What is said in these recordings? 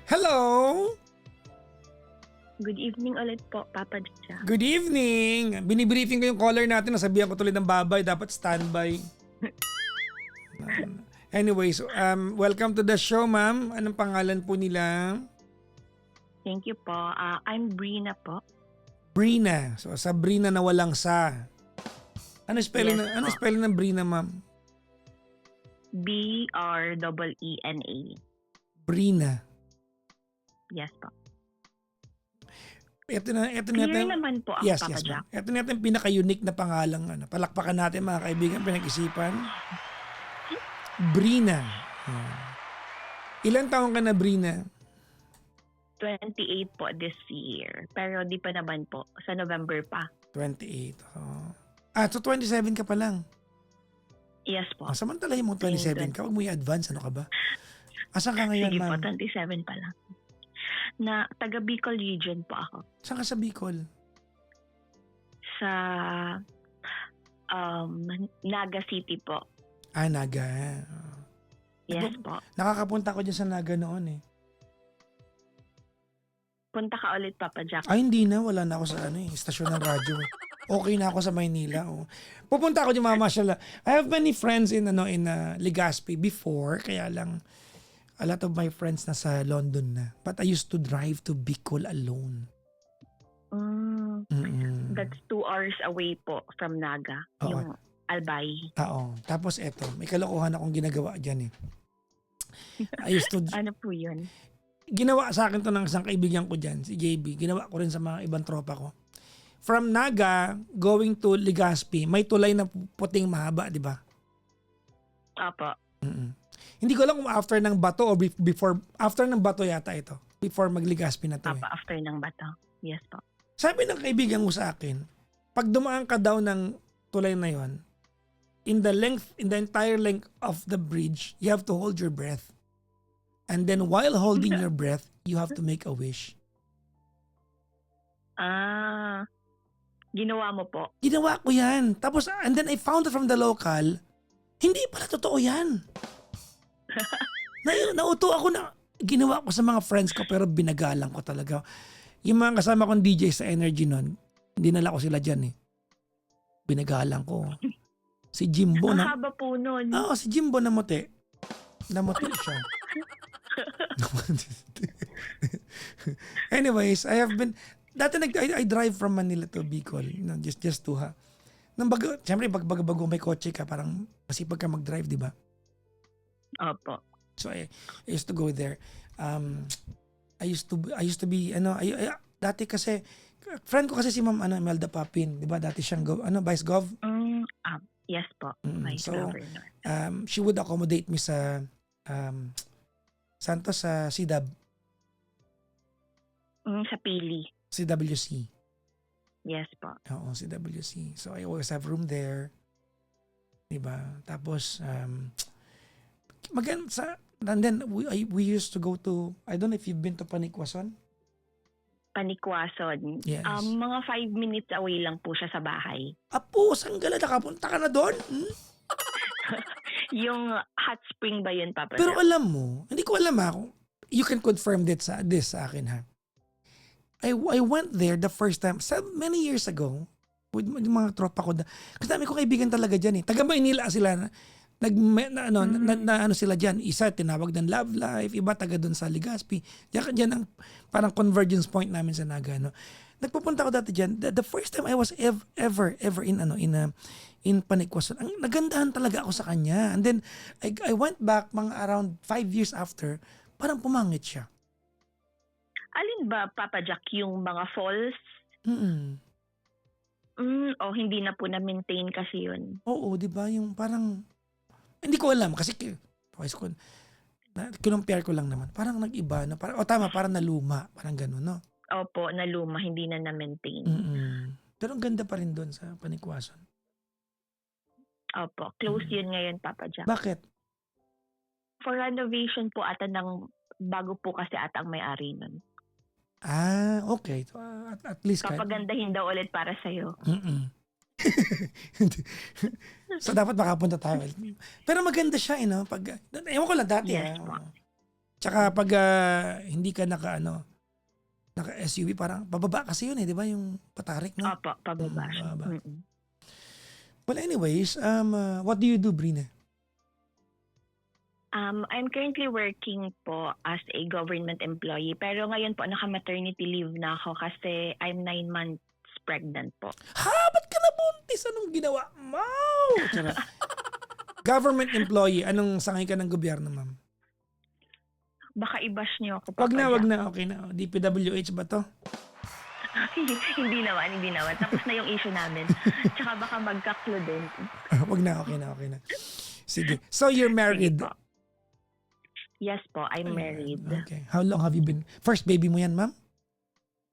Hello! Good evening ulit po, Papa Jack. Good evening! Binibriefing ko yung caller natin. Nasabihan ko tuloy ng babay. Dapat standby. Anyways, welcome to the show, ma'am. Anong pangalan po nila? Thank you po. I'm Brina po. Brina. So, Sabrina na walang sa. Ano spelling, Yes, ano po. spelling ng Brina, ma'am? Brena. Brina. Yes po. Ito Clear natin. naman po ang Yes, Papa yes, ma'am. Jack. Ito natin yung pinaka-unique na pangalang. Palakpakan natin, mga kaibigan, pinag-isipan. Brina. Ilan taong ka na, Brina? 28 po this year. Pero di pa naman po. Sa November pa. 28. Oh. So 27 ka pa lang. Yes po. Samantalahin mo 27 ka. Huwag mo i-advance. Ano ka ba? Asan ka ngayon, Sige po, ma'am? 27 pa lang. Na taga Bicol region po ako. Saan ka sa Bicol? Sa Naga City po. Naga. Yes po. Nakakapunta ko dyan sa Naga noon eh. Punta ka ulit, Papa Jack. Hindi na. Wala na ako sa istasyon ng radyo. Okay na ako sa Maynila. Oh. Pupunta ako dyan, mama. I have many friends in Legazpi before. Kaya lang, a lot of my friends nasa London na. But I used to drive to Bicol alone. That's 2 hours away po from Naga. Oo. Yung Albay. Oo. Tapos eto, may kalokohan akong ginagawa dyan eh. I used to, Ano po yun? ginawa sa akin to ng isang kaibigan ko dyan, si JB. Ginawa ko rin sa mga ibang tropa ko. From Naga, going to Legazpi, may tulay na puting mahaba, di ba? Apo. Hindi ko alam kung after ng bato o before, after ng bato yata ito. Before mag-Legazpi na to eh. Apo, after ng bato. Yes po. Sabi ng kaibigan ko sa akin, pag dumaan ka daw ng tulay na yon, in the entire length of the bridge, you have to hold your breath. And then while holding your breath, you have to make a wish. Ginawa mo po. Ginawa ko yan. Tapos, and then I found it from the local, hindi pala totoo yan. Nauto ako na, ginawa ko sa mga friends ko pero binagalang ko talaga. Yung mga kasama kong DJ sa Energy nun, dinala ko sila dyan eh. Binagalang ko. Si Jimbo Ang na... haba po nun. Oo, si Jimbo namuti. Namuti siya. Anyways, I have been... Dati I drive from Manila to Bicol. Just to ha. Siyempre, bago may kotse ka, parang masipag ka mag-drive, di ba? Opo. So I used to go there. I used to be dati kasi friend ko kasi si Ma'am Imelda Papin, 'di ba? Dati siyang Vice Gov. Yes po. Vice So Governor. she would accommodate me sa Santos sa CDAB, Sa Pili. CWC. Yes po. Oo, CWC. So I always have room there. 'Di ba? Tapos and then we used to go to, I don't know if you've been to Panikwason. Panikwason. Yes. Mga 5 minutes away lang po siya sa bahay. Apo, Sanggala, nakapunta ka na doon? Yung hot spring ba yun, Papa? Pero Jack? alam mo, hindi ko alam kung you can confirm this sa akin ha. I went there the first time, many years ago, with yung mga tropa ko. Kasi dami ko kaibigan talaga dyan eh. Taga Maynila sila ano sila dyan. Isa tinawag ng Love Life, iba taga doon sa Legazpi. Diyan ang parang convergence point namin sa Naga. No? Nagpupunta ko dati dyan. The first time I was ever in Panikwason, ang nagandahan talaga ako sa kanya. And then I went back mga around 5 years after, parang pumangit siya. Alin ba, Papa Jack, yung mga falls? Hindi na po na-maintain kasi yun. Oo, di ba? Yung parang, hindi ko alam kasi kinumpare ko lang naman. Parang nag-iba na, tama, parang naluma. Parang gano'n, no? Opo, naluma, hindi na na-maintain. Pero ang ganda pa rin doon sa Panikwason. Opo, close yun ngayon, Papa Jack. Bakit? For renovation po ata bago po kasi ata ang may-ari nun. Okay. So, at least Papagandahin daw ulit para sa'yo. So dapat makapunta tayo. Pero maganda siya, no? Ewan ko lang dati. Yes, po. Tsaka pag hindi ka naka-SUV, parang pababa kasi yun eh, di ba? Yung patarik, no? Opo, pababa siya. Pababa. Well, anyways, what do you do, Brina? I'm currently working po as a government employee. Pero ngayon po, naka-maternity leave na ako kasi I'm 9 months pregnant po. Ha? Ba't ka nabuntis? Anong ginawa? Mau! Charot. Government employee, anong sangay ka ng gobyerno, ma'am? Baka i-bash niyo ako. Wag Papa na, okay na. DPWH ba to? hindi naman. Tapos na yung issue namin. Tsaka baka magka-clue din. Wag na, okay na. Sige. So, you're married? Sige po. Yes po, I'm married. Okay. How long have you been? First baby mo yan, ma'am?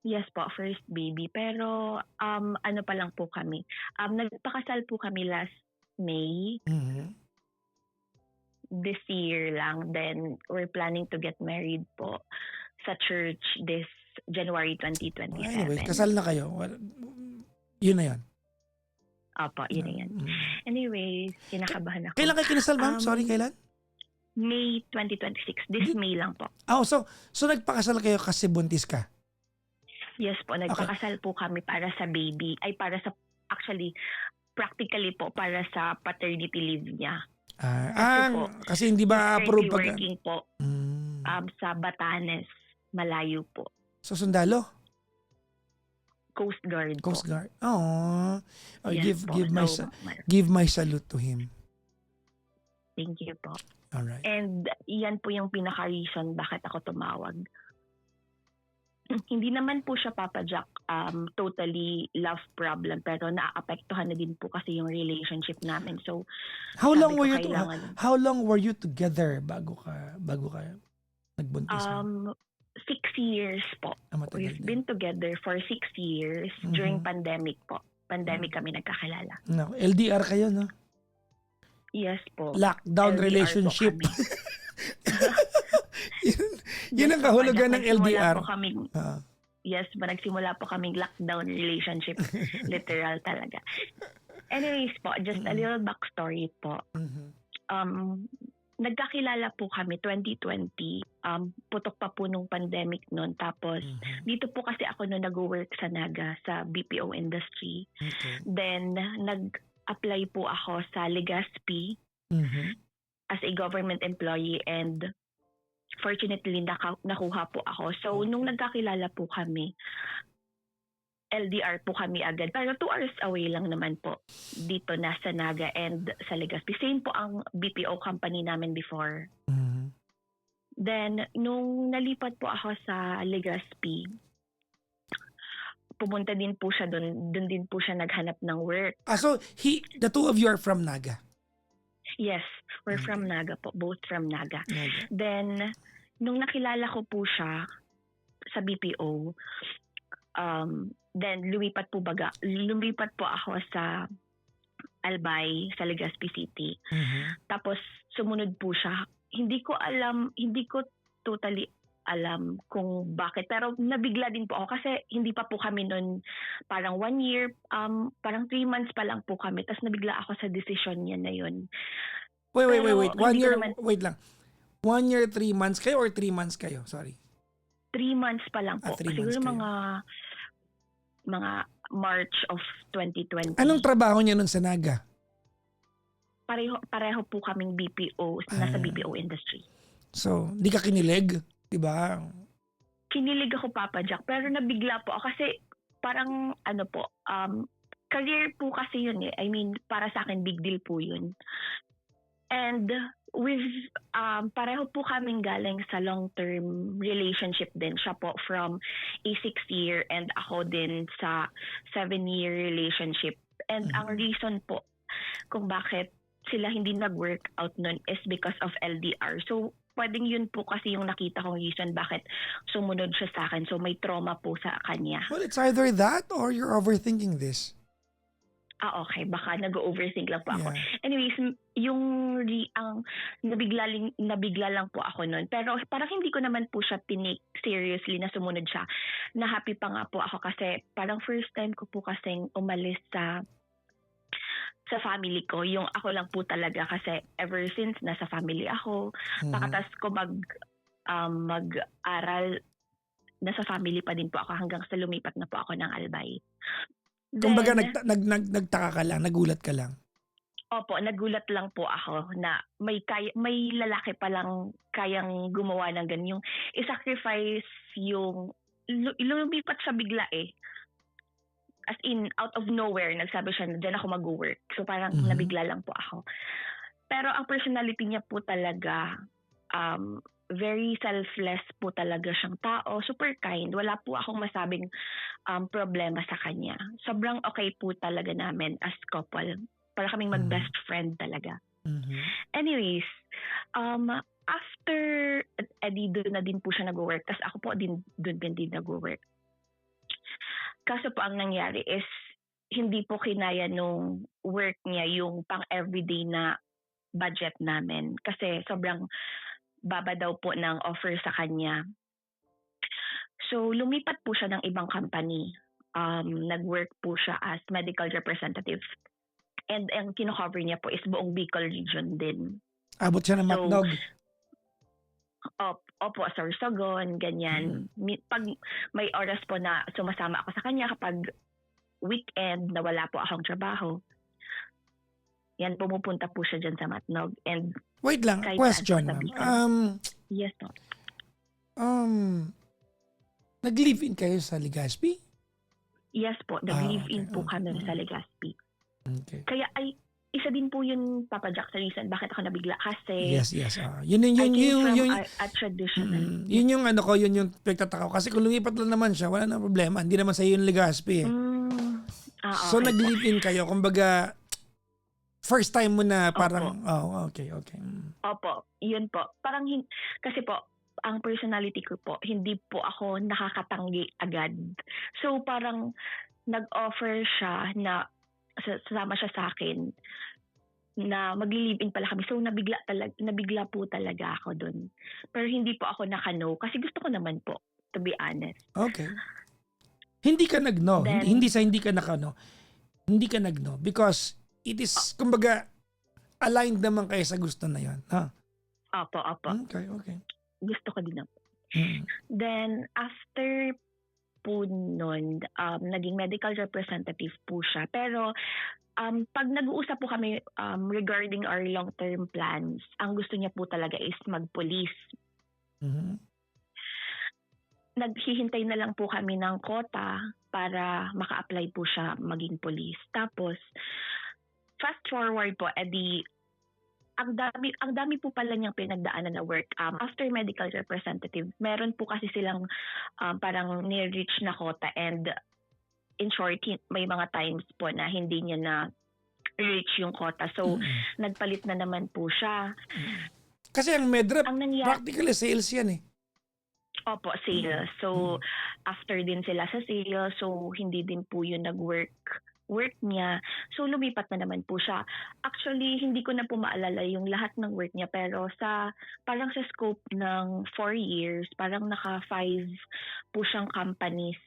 Yes po, first baby. Pero ano pa lang po kami. Nagpakasal po kami last May. This year lang. Then we're planning to get married po sa church this January 2027. Anyway, kasal na kayo. Well, yun na yun. Opo, yun na yan. Anyways, kinakabahan ako. Kailan kayo kinasal, ma'am? Sorry, kailan? May 2026. This May lang po. Oh, so nagpakasal kayo kasi buntis ka? Yes po, nagpakasal po kami para sa baby. Actually, practically po para sa paternity leave niya. Kasi hindi ba approve pag... working po sa Batanes, malayo po. So, sundalo? Coast Guard po. Coast Guard. Oh, Yes po. give my salute to him. Thank you po. Alright. And yan po yung pinaka-reason bakit ako tumawag. Hindi naman po siya, Papa Jack, totally love problem, pero naaapektuhan na din po kasi yung relationship namin. So, how long were you together bago ka nagbuntis? 6 years po. We've been together for 6 years during pandemic po. Pandemic kami nagkakilala. No, LDR kayo, no? Yes po. Lockdown LDR relationship. Yun ang kahulugan ng LDR. Yes, nagsimula po kaming lockdown relationship. Literal talaga. Anyways po, just a little backstory po. Nagkakilala po kami 2020. Putok pa po nung pandemic noon. Tapos, dito po kasi ako noon nag-work sa Naga, sa BPO industry. Okay. Then, nag-apply po ako sa Legazpi as a government employee, and fortunately, nakuha po ako. So, nung nagkakilala po kami, LDR po kami agad. Pero 2 hours away lang naman po dito na sa Naga and sa Legazpi. Same po ang BPO company namin before. Then, nung nalipat po ako sa Legazpi, pumunta din po siya doon. Doon din po siya naghanap ng work. So, the two of you are from Naga? Yes, we're from Naga po. Both from Naga. Then, nung nakilala ko po siya sa BPO, then lumipat po ako sa Albay, sa Legazpi City. Tapos, sumunod po siya. Hindi ko totally alam kung bakit. Pero nabigla din po ako kasi hindi pa po kami noon, parang 1 year, parang 3 months pa lang po kami. Tapos nabigla ako sa decision niya na yun. Wait. 1 year, wait lang. 1 year, 3 months kayo or 3 months kayo? Sorry. 3 months pa lang po. 3 Siguro months mga March of 2020. Anong trabaho niya nun sa Naga? Pareho po kaming BPO, nasa BPO industry. So, di ka kinilig? Diba? Kinilig ako, Papa Jack, pero nabigla po ako kasi parang career po kasi yun eh. I mean, para sa akin, big deal po yun. And pareho po kaming galing sa long-term relationship din. Siya po from a 6-year and ako din sa 7-year relationship. And ang reason po kung bakit sila hindi nag-work out nun is because of LDR. So, pwedeng yun po kasi yung nakita kong reason bakit sumunod siya sa akin. So, may trauma po sa kanya. Well, it's either that or you're overthinking this. Okay. Baka nag-overthink lang po ako. Yeah. Anyways, ang nabigla lang po ako nun. Pero parang hindi ko naman po siya tinake seriously na sumunod siya. Na happy pa nga po ako kasi parang first time ko po kasing umalis sa family ko. Yung ako lang po talaga kasi ever since nasa family ako, pakatas ko mag-aral. Nasa family pa din po ako hanggang sa lumipat na po ako ng Albay. Kumbaga Then, nagtaka ka lang, nagulat ka lang. opo, nagulat lang po ako na may lalaki palang kayang gumawa ng ganyan. Yung i-sacrifice yung lumipat siya bigla eh. As in, out of nowhere, nagsabi siya na dyan ako mag-work. So parang nabigla lang po ako. Pero ang personality niya po talaga, very selfless po talaga siyang tao. Super kind. Wala po akong masabing problema sa kanya. Sobrang okay po talaga namin as couple. Para kaming mag-best friend talaga. Anyways, after Eddie doon na din po siya nag-work. Tapos ako po doon din nag-work. Kaso po ang nangyari is hindi po kinaya nung work niya yung pang everyday na budget namin. Kasi sobrang baba daw po ng offer sa kanya. So lumipat po siya ng ibang company. Nag-work po siya as medical representative. And ang kino-cover niya po is buong Bicol region din. Abot siya ng Matnog. Opo, Sorsogon, ganyan. Pag may oras po na sumasama ako sa kanya kapag weekend na wala po akong trabaho, yan, pumupunta po siya dyan sa Matnog. And wait lang, question ma'am. Yes, no. Nag-live-in kayo sa Legazpi? Yes po, nag-live-in po kami sa Legazpi. Okay. Kaya isa din po yun, Papa Jack, sa reason bakit ako nabigla. Kasi Yes. Yun a traditional. Yun yung yun yung pagtataka ko. Kasi kung lumipat lang naman siya, wala na problema. Hindi naman sa yung Legazpi eh. Okay, so nag-live-in kayo, kumbaga first time mo na parang, okay. Opo, yun po. Parang, kasi po, ang personality ko po, hindi po ako nakakatanggi agad. So parang nag-offer siya na sasama siya sa akin na magli-live-in pala kami. So nabigla po talaga ako dun. Pero hindi po ako nakano kasi gusto ko naman po, to be honest. Okay. Hindi ka nag-no. Hindi ka nakano. Hindi ka nag-no because it is, kumbaga, aligned naman kayo sa gusto na yun. Huh? Opo. Okay. Gusto ko din naman. Then, after po nun, naging medical representative po siya. Pero, pag nag-uusap po kami regarding our long-term plans, ang gusto niya po talaga is mag-police. Naghihintay na lang po kami ng quota para maka-apply po siya maging police. Tapos, fast forward po, edi, ang dami po pala niyang pinagdaanan na work. After medical representative, meron po kasi silang parang near-reach na quota and in short, may mga times po na hindi niya na reach yung quota. So, nagpalit na naman po siya. Kasi ang medrep, practically sales yan eh. Opo, sales. So, after din sila sa sales, so hindi din po yun nag-work niya. So, lumipat na naman po siya. Actually, hindi ko na po maalala yung lahat ng work niya, pero parang sa scope ng 4 years, parang naka 5 po siyang companies.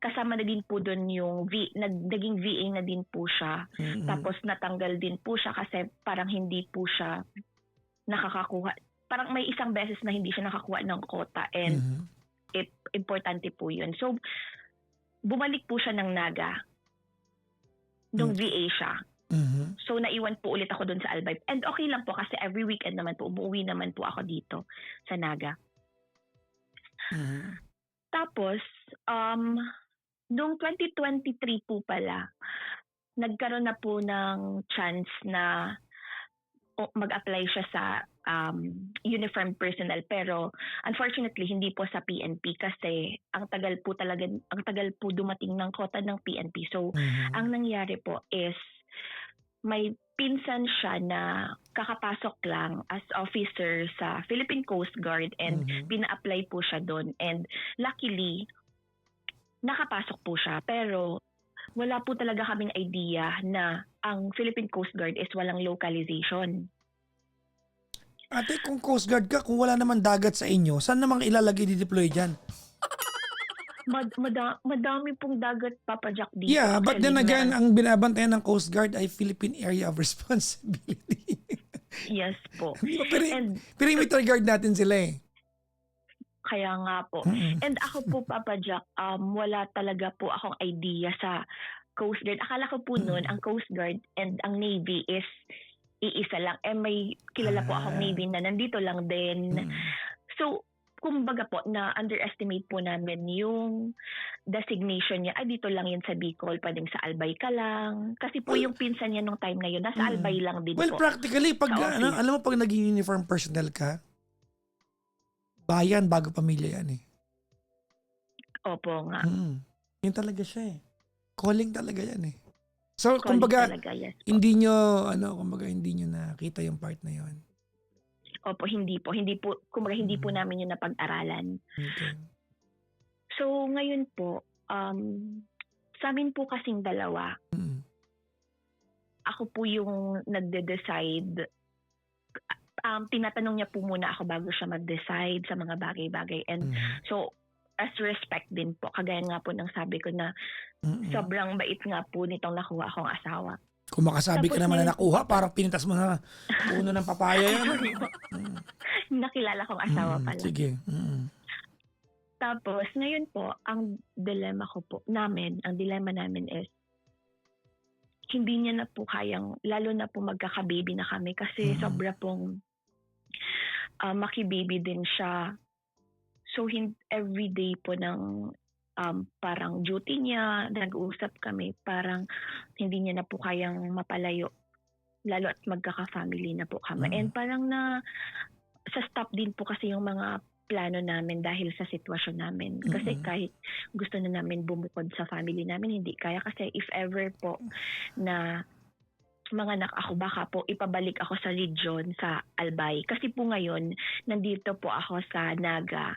Kasama na din po doon yung naging VA na din po siya. Tapos natanggal din po siya kasi parang hindi po siya nakakakuha. Parang may isang beses na hindi siya nakakuha ng quota and importante po yun. So, bumalik po siya ng Naga. Nung VA siya. So, naiwan po ulit ako doon sa Albay. And okay lang po kasi every weekend naman po, umuwi naman po ako dito sa Naga. Tapos, noong 2023 po pala, nagkaroon na po ng chance na mag-apply siya sa uniformed personnel, pero unfortunately hindi po sa PNP kasi ang tagal po dumating ng quota ng PNP. So ang nangyari po is may pinsan siya na kakapasok lang as officer sa Philippine Coast Guard and pina-apply po siya doon, and luckily nakapasok po siya, pero wala po talaga kaming idea na ang Philippine Coast Guard is walang localization. Ate, kung Coast Guard ka, kung wala naman dagat sa inyo, saan namang ilalagay di-deploy dyan? Madami pong dagat, Papa Jack, dito. Yeah, but then again, ang binabantayan ng Coast Guard ay Philippine Area of Responsibility. Yes po. Perimeter guard natin sila eh. Kaya nga po. Mm. And ako po, Papa Jack, wala talaga po akong idea sa Coast Guard. Akala ko po noon, ang Coast Guard and ang Navy is iisa lang. May kilala po akong Navy na nandito lang din. So, kumbaga po, na-underestimate po namin yung designation niya. Dito lang yun sa Bicol, pwedeng sa Albay ka lang. Kasi po yung pinsan niya nung time na yun, nasa Albay lang din Well, po. practically, pag, Sa office. alam mo, pag naging uniform personnel ka, bayan bago pamilya yan eh. Opo nga. Yun talaga siya eh. Calling talaga yan eh. So, Calling kumbaga, talaga, yes po. hindi nyo nakita yung part na yun. Opo, hindi po. Kumbaga, hindi po namin yun napag-aralan. Okay. So, ngayon po, sa amin po kasing dalawa, ako po yung nagde-decide. Tinatanong niya po muna ako bago siya mag-decide sa mga bagay-bagay. And so, as respect din po, kagaya nga po ng sabi ko na sobrang bait nga po nitong nakuha akong asawa. Kung makasabi ka Tapos naman na ngayon- nakuha, parang pinitas mo na puno ng papaya yan. Nakilala kong asawa pala. Sige. Tapos, ngayon po, ang dilemma namin is, hindi niya na po kayang, lalo na po magkaka-baby na kami kasi sobra pong maki-baby din siya. So, everyday po ng parang duty niya, nag-uusap kami, parang hindi niya na po kayang mapalayo. Lalo at magkaka-family na po kami. And parang sa stop din po kasi yung mga plano namin dahil sa sitwasyon namin. Kasi kahit gusto na namin bumukod sa family namin, hindi kaya. Kasi if ever po na mga anak ako, baka po ipabalik ako sa region sa Albay. Kasi po ngayon, nandito po ako sa Naga.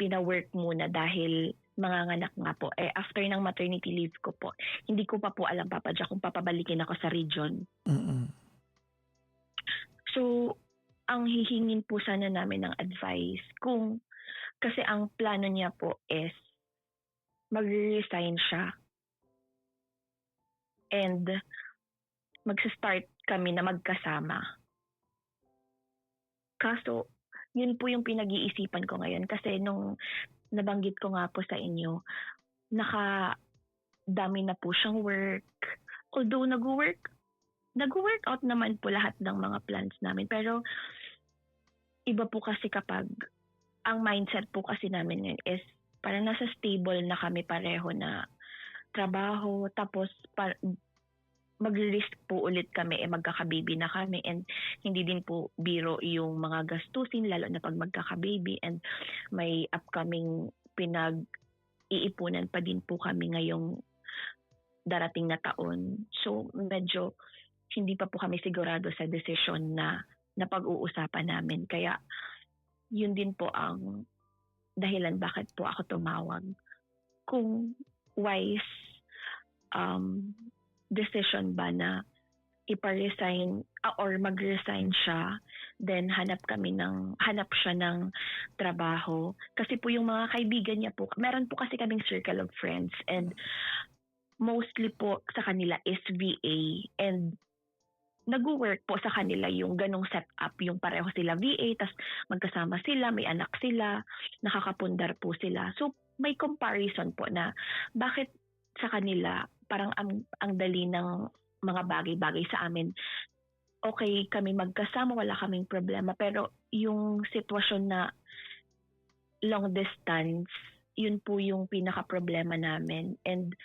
Pina-work muna dahil manganganak nga po. After ng maternity leave ko po, hindi ko pa po alam, Papa Jack, kung papabalikin ako sa region. So, ang hihingin po sana namin ng advice kasi ang plano niya po is mag-resign siya and mag-start kami na magkasama. Kaso, yun po yung pinag-iisipan ko ngayon kasi nung nabanggit ko nga po sa inyo, dami na po siyang work. Although nag-workout naman po lahat ng mga plans namin. Pero iba po kasi kapag ang mindset po kasi namin ngayon is parang nasa stable na kami pareho na trabaho. Tapos mag-risk po ulit kami, magkakababy na kami. And hindi din po biro yung mga gastusin, lalo na pag magkakababy. And may upcoming pinag-iipunan pa din po kami ngayong darating na taon. So medyo hindi pa po kami sigurado sa desisyon na pag-uusapan namin. Kaya yun din po ang dahilan bakit po ako tumawag. Kung wise decision ba na ipa-resign or mag-resign siya, then hanap siya ng trabaho. Kasi po yung mga kaibigan niya po, meron po kasi kaming circle of friends and mostly po sa kanila is VA and nag-work po sa kanila yung ganong setup, yung pareho sila VA, tas magkasama sila, may anak sila, nakakapundar po sila. So may comparison po na bakit sa kanila parang ang dali ng mga bagay-bagay sa amin. Okay kami magkasama, wala kaming problema, pero yung sitwasyon na long distance, yun po yung pinaka-problema namin and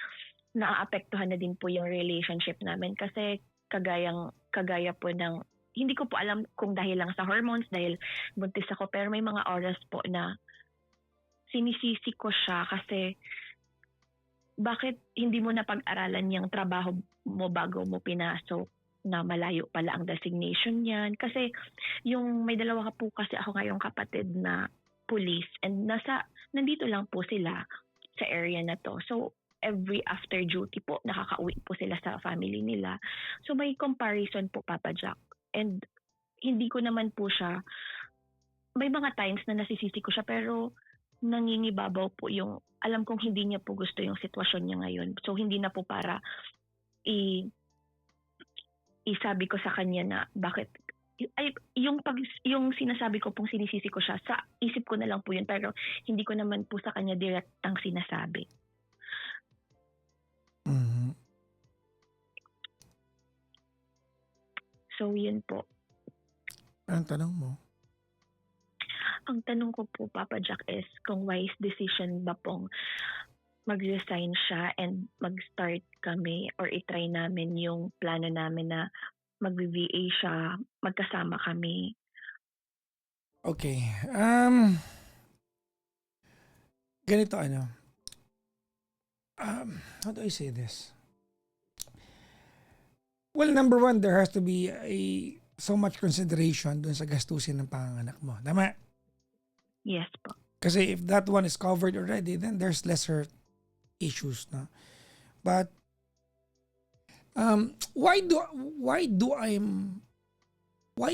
naaapektuhan na din po yung relationship namin kasi kagaya po ng, hindi ko po alam kung dahil lang sa hormones, dahil buntis ako, pero may mga oras po na sinisisi ko siya kasi bakit hindi mo na pag-aralan yung trabaho mo bago mo pinasok na malayo pala ang designation niyan. Kasi yung may dalawa po kasi ako ngayong kapatid na police and nandito lang po sila sa area na to. So every after duty po, nakaka-uwi po sila sa family nila. So may comparison po, Papa Jack. And hindi ko naman po siya, may mga times na nasisisi ko siya pero nangingibabaw po yung, alam kong hindi niya po gusto yung sitwasyon niya ngayon. So hindi na po para isabi ko sa kanya na bakit yung sinasabi ko pong sinisisi ko siya, sa isip ko na lang po yun, pero hindi ko naman po sa kanya direktang sinasabi. Mhm. So, yun po. Anong tanong mo? Ang tanong ko po, Papa Jack, is kung wise decision ba pong mag-resign siya and mag-start kami or itry namin yung plano namin na mag-VA siya, magkasama kami. Okay. Ganito how do I say this? Well, number one, there has to be so much consideration dun sa gastusin ng panganganak mo. Tama? Yes po. Kasi if that one is covered already, then there's lesser issues, no? But why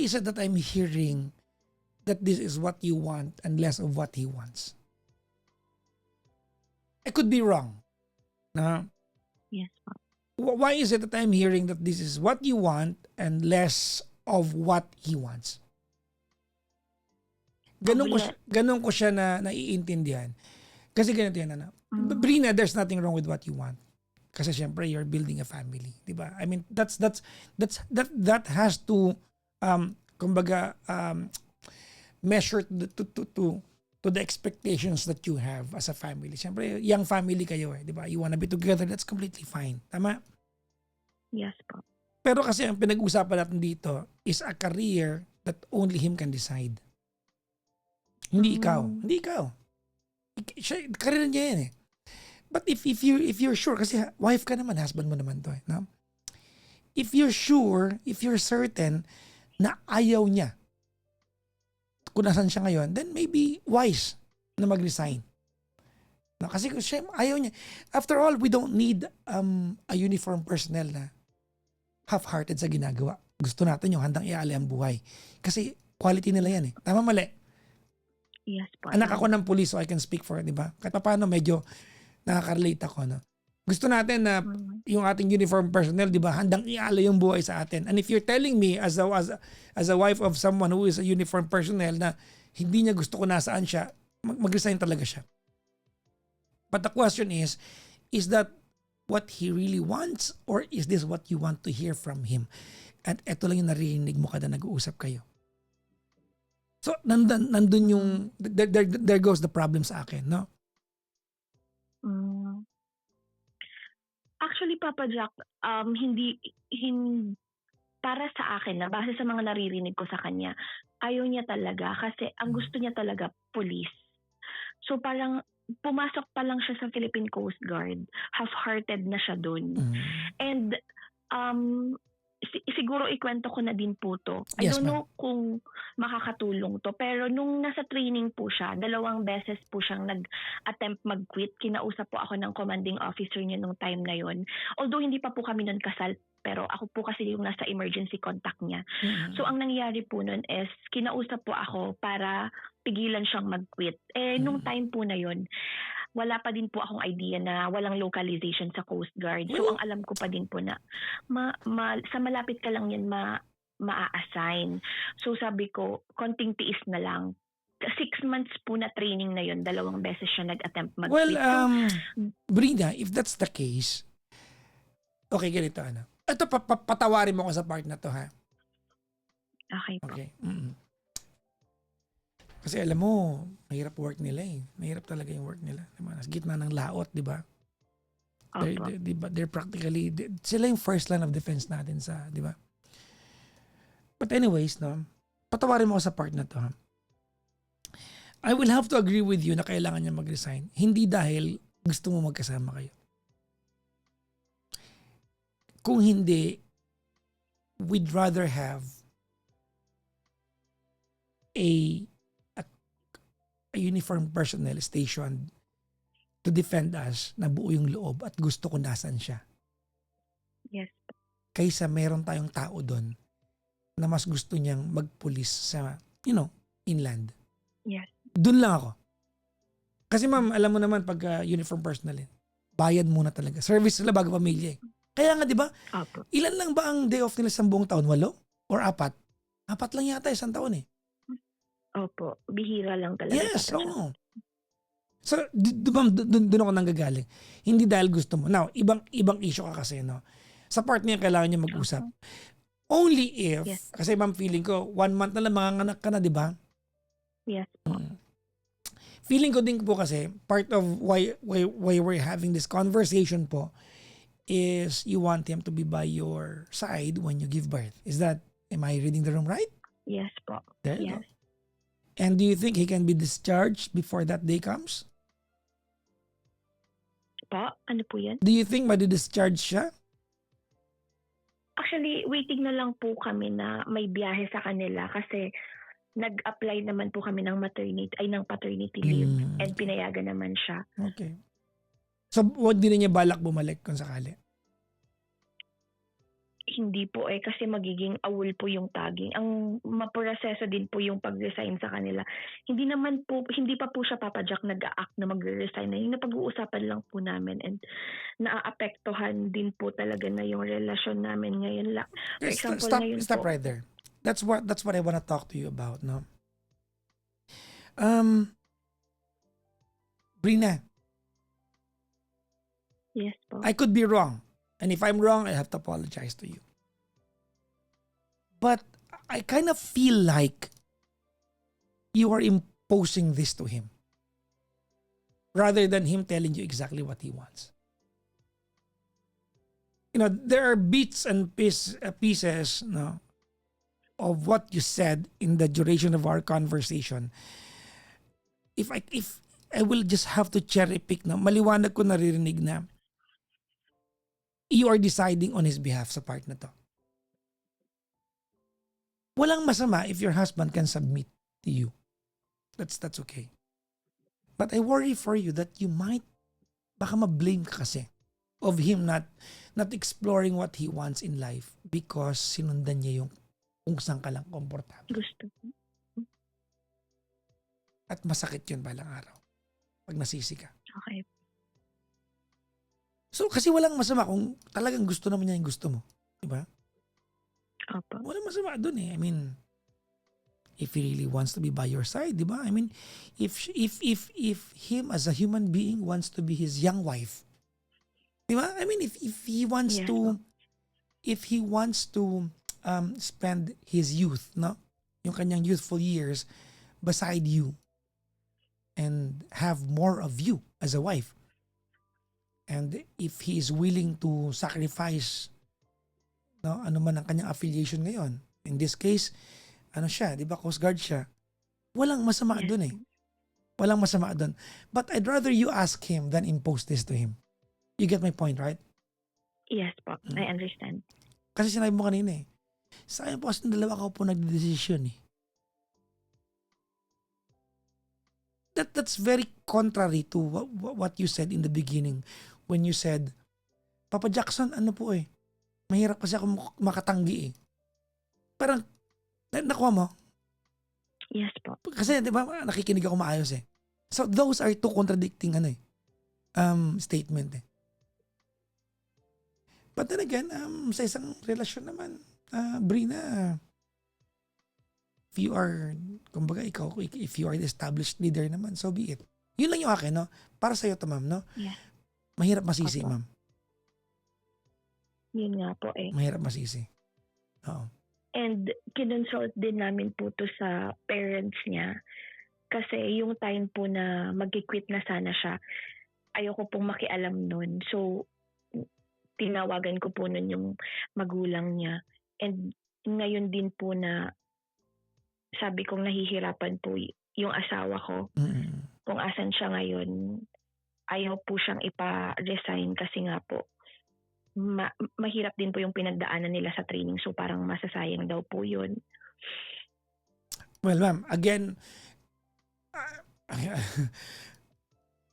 is it that I'm hearing that this is what you want and less of what he wants? I could be wrong. No? Yes po. Why is it that I'm hearing that this is what you want and less of what he wants? Ganun ko siya na naiintindihan. Kasi ganito yan, Brina, there's nothing wrong with what you want. Kasi syempre you're building a family, 'di ba? I mean, that has to kumbaga measure to the expectations that you have as a family. Syempre, young family kayo 'di ba? You wanna be together, that's completely fine. Tama? Yes po. Pero kasi ang pinag-usapan natin dito is a career that only him can decide. Hindi ikaw. Hindi ikaw. Career niya yan eh. But if you're sure, kasi wife ka naman, husband mo naman to eh. No? If you're sure, if you're certain na ayaw niya kung nasan siya ngayon, then maybe wise na mag-resign. No? Kasi siya ayaw niya. After all, we don't need a uniform personnel na half-hearted sa ginagawa. Gusto natin yung handang iali ang buhay. Kasi quality nila yan eh. Tama mali? Yes po. Anak ako ng police so I can speak for it, di ba? Kahit paano medyo nakaka-relate ako, no? Gusto natin na yung ating uniform personnel, di ba, handang iala yung buhay sa atin. And if you're telling me as a wife of someone who is a uniform personnel na hindi niya gusto kung nasaan siya, mag-resign talaga siya. But the question is that what he really wants or is this what you want to hear from him? At eto lang yung narinig mo kada nag-uusap kayo. So, nandun yung, there goes the problem sa akin, no? Actually, Papa Jack, hindi, para sa akin, na base sa mga naririnig ko sa kanya, ayaw niya talaga kasi ang gusto niya talaga, police. So, parang pumasok pa lang siya sa Philippine Coast Guard, half-hearted na siya dun. And, siguro ikwento ko na din po to. I Yes, don't ma'am. know kung makakatulong to, pero nung nasa training po siya, 2 beses po siyang nag-attempt mag-quit. Kinausap po ako ng commanding officer niya nung time na yon. Although hindi pa po kami nun kasal, pero ako po kasi yung nasa emergency contact niya. So ang nangyari po nun is, kinausap po ako para pigilan siyang mag-quit. Nung time po na yon, wala pa din po akong idea na walang localization sa Coast Guard. So, ang alam ko pa din po na sa malapit ka lang yan ma-assign. So, sabi ko, konting tiis na lang. 6 months po na training na yon, 2 beses siya nag-attempt mag-quit. Well, Brina, if that's the case, okay, ganito Ito, patawarin mo ko sa part na to, ha? Okay po. Okay. Kasi alam mo, mahirap work nila eh. Mahirap talaga yung work nila. Diba? Nasa gitna ng laot, di ba? They're practically, sila yung first line of defense natin sa, di ba? But anyways, no, patawarin mo ko sa part na to. Ha? I will have to agree with you na kailangan niya mag-resign. Hindi dahil gusto mo magkasama kayo. Kung hindi, we'd rather have a uniform personnel stationed to defend us na buo yung loob at gusto ko nasan siya. Yes. Kaysa meron tayong tao doon na mas gusto niyang magpulis sa, inland. Yes. Doon lang ako. Kasi ma'am, alam mo naman pag uniform personnel bayad muna talaga. Service sila bago pamilya eh. Kaya nga, di ba? Opo. Ilan lang ba ang day off nila sa buong taon? 8 or 4? 4 lang yata, 1 taon eh. Opo, bihira lang talaga, Yes, Papa Jack. oo. So, doon ako nanggagaling. Hindi dahil gusto mo. Now, ibang issue ka kasi, no? Sa part niya, kailangan niyo mag-usap. Opo. Only if, Yes. kasi ma'am, feeling ko, 1 month na lang manganganak ka na, di ba? Yes po. Feeling ko din po kasi, part of why we're having this conversation po, is you want him to be by your side when you give birth. Am I reading the room right? Yes po. There you go. Yes. And do you think he can be discharged before that day comes? Po, ano po yan? Do you think madi-discharge siya? Actually, waiting na lang po kami na may biyahe sa kanila kasi nag-apply naman po kami ng paternity leave and pinayagan naman siya. Okay. So, wag din niya balak bumalik kung sakali? Hindi po kasi magiging awol po yung tagging. Ang maproseso din po yung pag-resign sa kanila. Hindi pa po siya, Papa Jack, nag-a-act na mag-resign. Yung napag-uusapan lang po namin and naaapektuhan din po talaga na yung relasyon namin ngayon. For example, ngayon Stop po. right there. That's what I want to talk to you about, no? Brina, Yes po. I could be wrong. And if I'm wrong, I have to apologize to you. But I kind of feel like you are imposing this to him rather than him telling you exactly what he wants. You know, there are bits and pieces, no, of what you said in the duration of our conversation. If I will just have to cherry pick, no, maliwanag ko naririnig na you are deciding on his behalf sa part na to. Walang masama if your husband can submit to you. That's okay. But I worry for you that you might, baka ma-blame ka kasi of him not exploring what he wants in life because sinundan niya yung kung saan ka lang komportable. Gusto po. At masakit yun balang araw pag nasisi ka. Okay. So kasi walang masama kung talagang gusto naman niya yung gusto mo. Diba? Opo. Walang masama dun eh. I mean, if he really wants to be by your side, diba? I mean, if him as a human being wants to be his young wife, diba? I mean, if he wants Yes, to, if he wants to spend his youth, no? Yung kanyang youthful years beside you and have more of you as a wife. And if he is willing to sacrifice, no, ano man ang kanyang affiliation ngayon. In this case, ano siya, di ba, Coast Guard siya. Walang masama Yes. dun eh. Walang masama dun. But I'd rather you ask him than impose this to him. You get my point, right? Yes po. I understand. Kasi sinabi mo kanina eh. Sayang po kasi dalawa ka po nagdedesisyon eh. That's very contrary to what you said in the beginning when you said, Papa Jackson, ano po eh, mahirap kasi ako makatanggi eh. Parang, nakuha mo? Yes po. Kasi di ba nakikinig ako maayos eh. So those are two contradicting statement eh. But then again, sa isang relasyon naman, Brina, if you are, kumbaga ikaw, if you are the established leader naman, so be it. Yun lang yung akin, no? Para sa'yo to, ma'am, no? Yes. Mahirap masisi, Opo. ma'am. Yun nga po Mahirap masisi. Oo. And kinonsult din namin po to sa parents niya. Kasi yung time po na mag-quit na sana siya, ayoko pong makialam nun. So, tinawagan ko po nun yung magulang niya. And ngayon din po na sabi kong nahihirapan po yung asawa ko. Kung asan siya ngayon, ayaw po siyang ipa-resign kasi nga po mahirap din po yung pinagdaanan nila sa training, so parang masasayang daw po yun. Well, ma'am, again,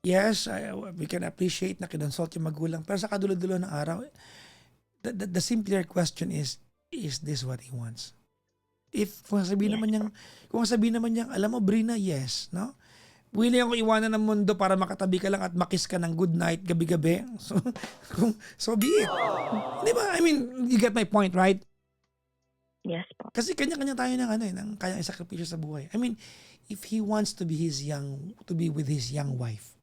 yes, we can appreciate na kinonsult yung magulang, pero sa kadulo-dulo ng araw, the simpler question is this what he wants? If kung sabihin naman niyang, alam mo, Brina, yes, no? Willing ako iwanan ng mundo para makatabi ka lang at makis ka ng good night gabi-gabi. So be it. Di ba? I mean, you get my point, right? Yes po. Kasi kanya-kanya tayo ng ng kayang isakripisyo sa buhay. I mean, if he wants to be with his young wife,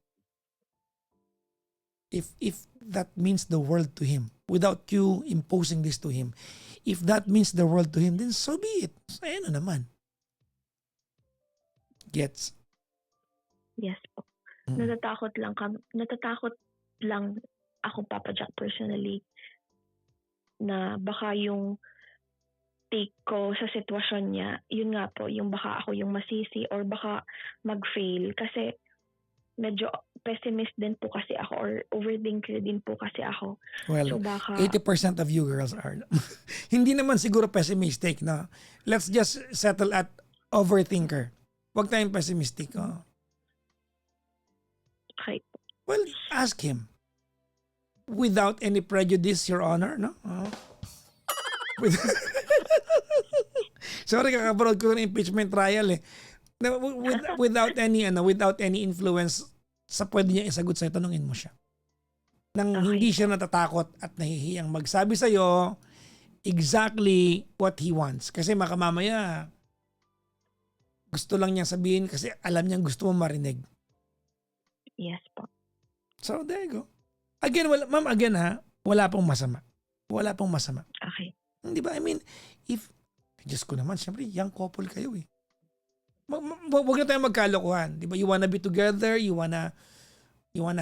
if that means the world to him, without you imposing this to him, if that means the world to him, then so be it. So, ano naman. Gets? Yes po. Mm. Natatakot lang ako, Papa Jack, personally, na baka yung take ko sa sitwasyon niya, yun nga po, yung baka ako yung masisi or baka mag-fail. Kasi medyo pessimist din po kasi ako or overthinker din po kasi ako. Well, So baka, 80% of you girls are. Hindi naman siguro pessimistic, no? Let's just settle at overthinker. Huwag tayong pessimistic. Oh. okay, Well, ask him. Without any prejudice, Your Honor, no? Oh. With- Sorry, kakaparod ko ng impeachment trial eh. Without any influence sa pwede niya isagot sa'yo, tanungin mo siya. Nang Okay. hindi siya natatakot at nahihiyang magsabi sa'yo exactly what he wants. Kasi makamamaya, gusto lang niyang sabihin kasi alam niyang gusto mo marinig. yes po. So, there you go. Again, ma'am, wala pong masama. Wala pong masama. Okay. Di ba? I mean, Diyos ko naman, syempre, young couple kayo eh. Huwag na tayo magkalokohan. Di ba? You wanna be together, you wanna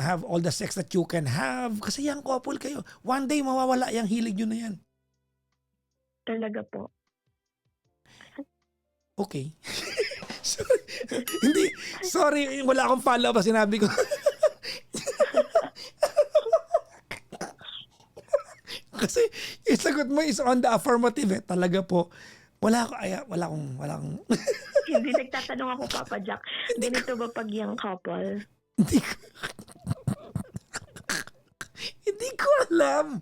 have all the sex that you can have. Kasi young couple kayo. One day, mawawala yung hilig nyo na yan. Talaga po. Okay. Sorry, wala akong follow-up sa sinabi ko. Kasi yung sagot mo is on the affirmative eh. Talaga po. Wala akong Hindi nagtatanong ako, Papa Jack. Ganito ba pag yung couple? hindi ko hindi ko alam.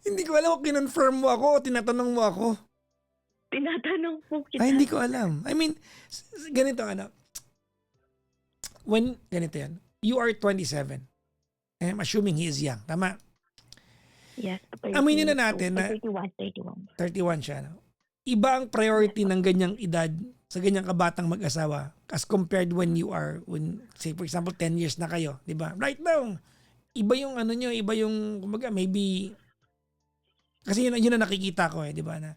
Hindi ko alam kung kinonfirm mo ako o tinatanong mo ako. Tinatanong po kita. Ay, hindi ko alam. I mean, ganito ganito yan. You are 27. I'm assuming he is young. Tama? Yes. Aminin na natin na 31. 31 siya. No? Iba ang priority ng ganyang edad sa ganyang kabatang mag-asawa as compared when say for example 10 years na kayo, 'di ba? Right now, iba yung nyo, iba yung kumbaga maybe kasi yun ang nakikita ko 'di ba, na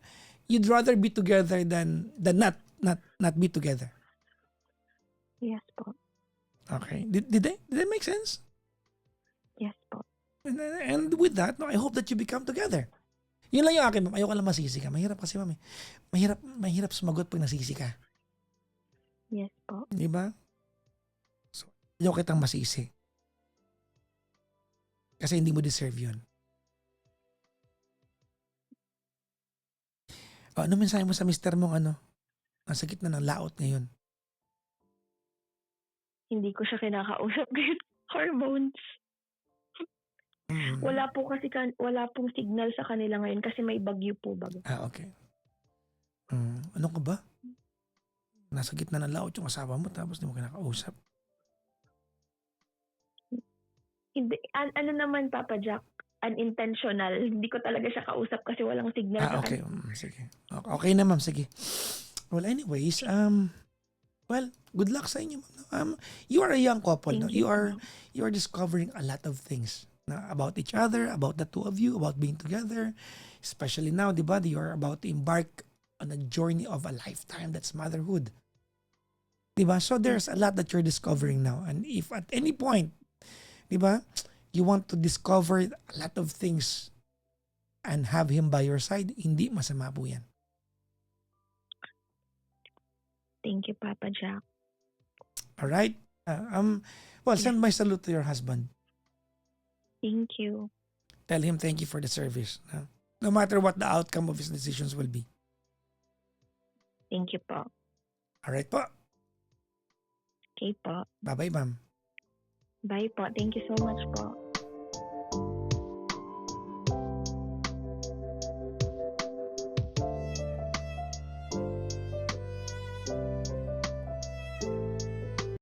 you'd rather be together than not be together. Yes po. Okay. Did that make sense? Yes po. And with that, no, I hope that you become together. Yun lang yung akin, ma'am. Ayoko lang masisi ka. Mahirap kasi, ma'am. Mahirap sumagot pag nasisi ka. Yes po. Di ba? So, ayoko kitang masisi. Kasi hindi mo deserve yun. Ano mensahe mo sa mister mong nasa gitna ng laot ngayon? Hindi ko siya kinakausap ngayon. Hormones. Mm. Wala pong signal sa kanila ngayon kasi may bagyo po baga. Okay. Ano ka ba? Nasa gitna ng laot yung asawa mo tapos di mo kinakausap. Hindi, ano naman, Papa Jack, unintentional. Hindi ko talaga siya kausap kasi walang signal sa Okay. kanila. Sige. Okay na, ma'am. Sige. Well, anyways, good luck sa inyo, ma'am. You are a young couple. No? Thank you. You are discovering a lot of things about each other, about the two of you, about being together. Especially now, di ba, you are about to embark on a journey of a lifetime. That's motherhood. Di ba? So there's a lot that you're discovering now. And if at any point, di ba, you want to discover a lot of things and have him by your side, hindi masama po yan. Thank you, Papa Jack. Alright? Well, send my salute to your husband. Thank you. Tell him thank you for the service. No matter what the outcome of his decisions will be. Thank you po. Alright po. Okay po. Bye-bye, ma'am. Bye po. Thank you so much po.